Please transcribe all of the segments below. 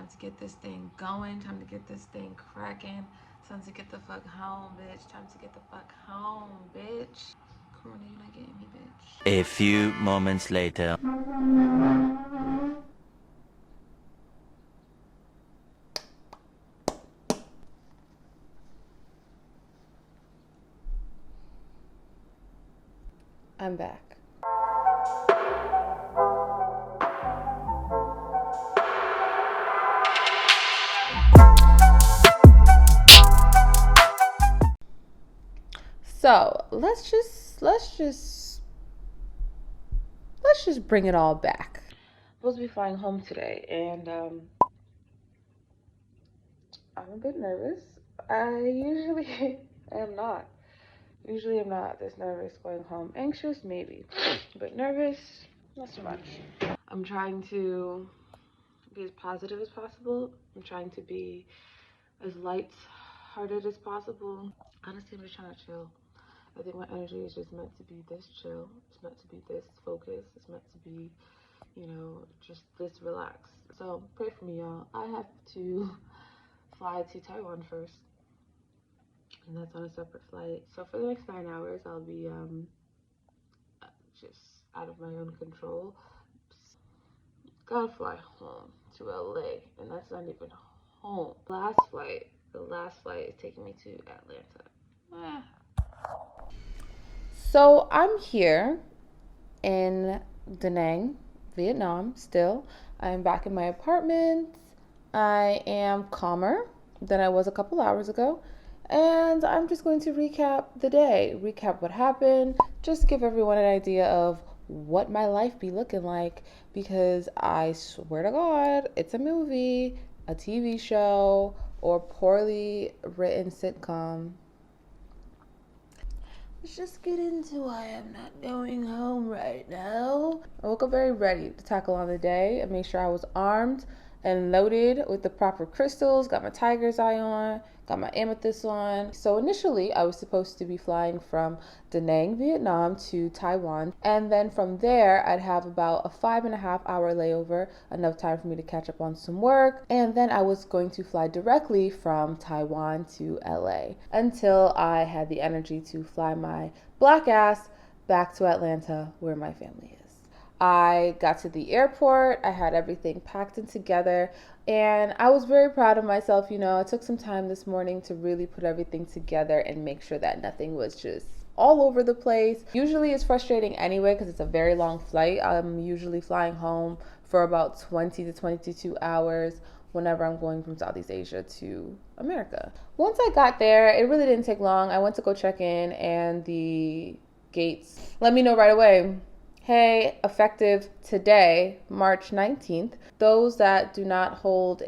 Time to get this thing going. Time to get this thing cracking. Time to get the fuck home, bitch. Time to get the fuck home, bitch. Corona, you not getting me, bitch. A few moments later. I'm back. So let's just bring it all back. I'm supposed to be flying home today, and I'm a bit nervous. I usually am not. Usually I'm not this nervous going home. Anxious, maybe, but nervous, not so much. I'm trying to be as positive as possible. I'm trying to be as light-hearted as possible. Honestly, I'm just trying to chill. I think my energy is just meant to be this chill. It's meant to be this focus. It's meant to be, just this relaxed. So pray for me, y'all. I have to fly to Taiwan first, and that's on a separate flight. So for the next 9 hours, I'll be just out of my own control. Gotta fly home to LA, and that's not even home. The last flight is taking me to Atlanta. So I'm here in Da Nang, Vietnam still. I'm back in my apartment. I am calmer than I was a couple hours ago. And I'm just going to recap the day, recap what happened, just give everyone an idea of what my life be looking like, because I swear to God, it's a movie, a TV show, or poorly written sitcom. Let's just get into why I'm not going home right now. I woke up very ready to tackle on the day and make sure I was armed and loaded with the proper crystals. Got my tiger's eye on, got my amethyst on. So initially I was supposed to be flying from Da Nang, Vietnam to Taiwan, and then from there I'd have about a 5.5 hour layover, enough time for me to catch up on some work, and then I was going to fly directly from Taiwan to LA until I had the energy to fly my black ass back to Atlanta, where my family is. I got to the airport, I had everything packed in together, and I was very proud of myself. I took some time this morning to really put everything together and make sure that nothing was just all over the place. Usually it's frustrating anyway because it's a very long flight. I'm usually flying home for about 20 to 22 hours whenever I'm going from Southeast Asia to America. Once I got there, it really didn't take long. I went to go check in, and the gates let me know right away, hey, effective today, March 19th, those that do not hold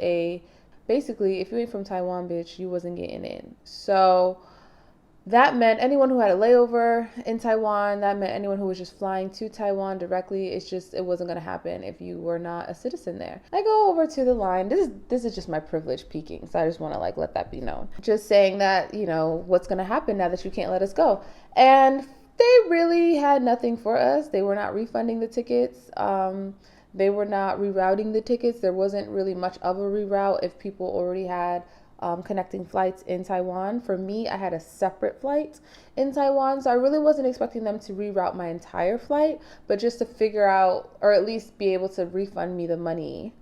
basically, if you ain't from Taiwan, bitch, you wasn't getting in. So that meant anyone who had a layover in Taiwan, that meant anyone who was just flying to Taiwan directly, it wasn't going to happen if you were not a citizen there. I go over to the line. This is just my privilege peaking, so I just want to let that be known. Just saying that, what's going to happen now that you can't let us go. And they really had nothing for us. They were not refunding the tickets. They were not rerouting the tickets. There wasn't really much of a reroute if people already had connecting flights in Taiwan. For me, I had a separate flight in Taiwan, so I really wasn't expecting them to reroute my entire flight, but just to figure out, or at least be able to refund me the money,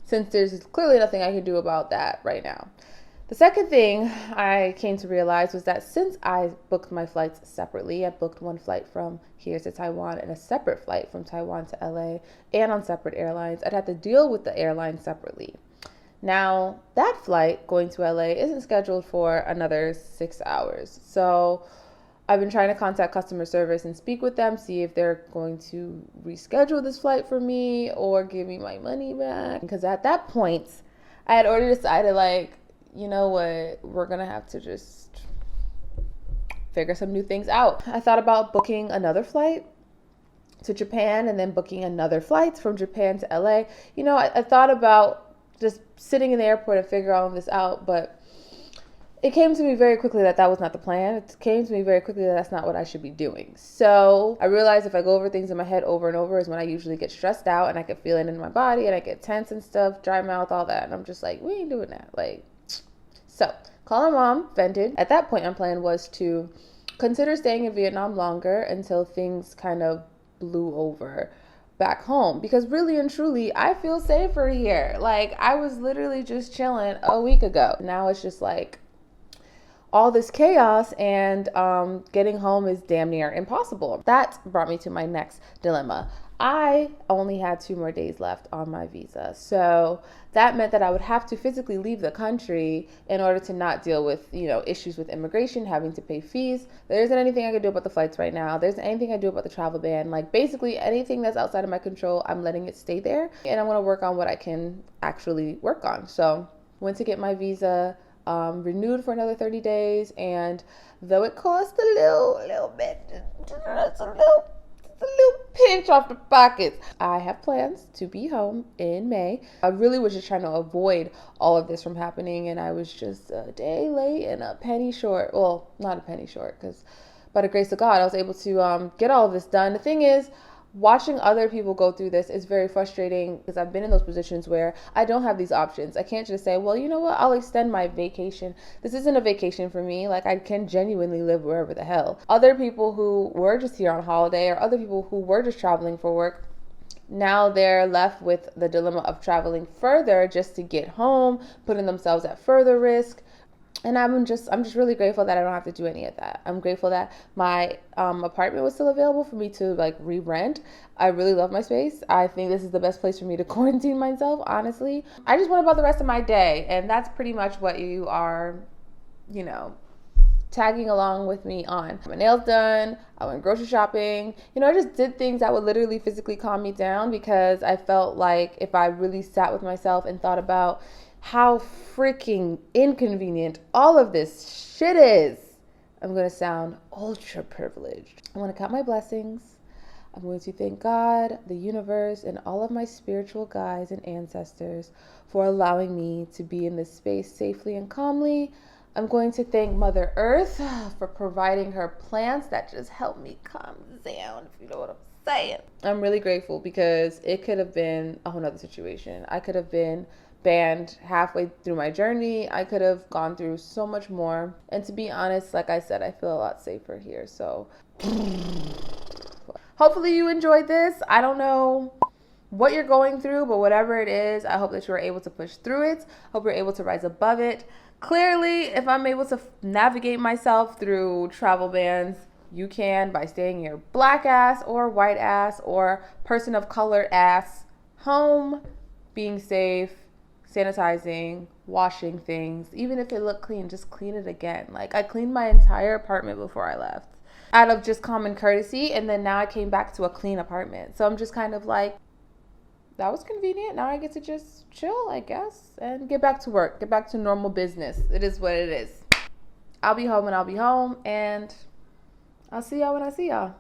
since there's clearly nothing I can do about that right now. The second thing I came to realize was that since I booked my flights separately, I booked one flight from here to Taiwan and a separate flight from Taiwan to LA, and on separate airlines, I'd have to deal with the airline separately. Now, that flight going to LA isn't scheduled for another 6 hours. So I've been trying to contact customer service and speak with them, see if they're going to reschedule this flight for me or give me my money back. Because at that point, I had already decided, you know what, we're going to have to just figure some new things out. I thought about booking another flight to Japan and then booking another flight from Japan to LA. I thought about just sitting in the airport and figure all of this out, but it came to me very quickly that that was not the plan. It came to me very quickly that that's not what I should be doing. So I realized if I go over things in my head over and over is when I usually get stressed out, and I can feel it in my body, and I get tense and stuff, dry mouth, all that. And I'm just like, we ain't doing that. Like, so called my mom, vented. At that point, my plan was to consider staying in Vietnam longer until things kind of blew over back home, because really and truly I feel safer here. Like, I was literally just chilling a week ago. Now it's just like all this chaos, and getting home is damn near impossible. That brought me to my next dilemma. I only had 2 more days left on my visa. So that meant that I would have to physically leave the country in order to not deal with, issues with immigration, having to pay fees. There isn't anything I can do about the flights right now. There isn't anything I do about the travel ban. Like, basically anything that's outside of my control, I'm letting it stay there. And I want to work on what I can actually work on. So went to get my visa renewed for another 30 days. And though it cost a little bit, it's a little pinch off the pockets, I have plans to be home in May. I really was just trying to avoid all of this from happening, and I was just a day late and a penny short. Well, not a penny short, because by the grace of God, I was able to get all of this done. The thing is, watching other people go through this is very frustrating, because I've been in those positions where I don't have these options. I can't just say, well, you know what, I'll extend my vacation. This isn't a vacation for me. Like, I can genuinely live wherever the hell. Other people who were just here on holiday, or other people who were just traveling for work, now they're left with the dilemma of traveling further just to get home, putting themselves at further risk. And I'm just really grateful that I don't have to do any of that. I'm grateful that my apartment was still available for me to like re-rent. I really love my space. I think this is the best place for me to quarantine myself, honestly. I just went about the rest of my day, and that's pretty much what you are, tagging along with me on. My nails done. I went grocery shopping. I just did things that would literally physically calm me down, because I felt like if I really sat with myself and thought about how freaking inconvenient all of this shit is, I'm going to sound ultra privileged. I'm going to count my blessings. I'm going to thank God, the universe, and all of my spiritual guides and ancestors for allowing me to be in this space safely and calmly. I'm going to thank Mother Earth for providing her plants that just help me calm down, if you know what I'm saying. I'm really grateful, because it could have been a whole nother situation. I could have been banned halfway through my journey. I could have gone through so much more. And to be honest, like I said, I feel a lot safer here. So hopefully you enjoyed this. I don't know what you're going through, but whatever it is, I hope that you are able to push through it. Hope you're able to rise above it. Clearly, if I'm able to navigate myself through travel bans, you can by staying your black ass or white ass or person of color ass home, being safe, sanitizing, washing things. Even if it looked clean, just clean it again. Like, I cleaned my entire apartment before I left out of just common courtesy, and then now I came back to a clean apartment. So I'm just kind of like, that was convenient. Now I get to just chill, I guess, and get back to work, get back to normal business. It is what it is. I'll be home when I'll be home, and I'll see y'all when I see y'all.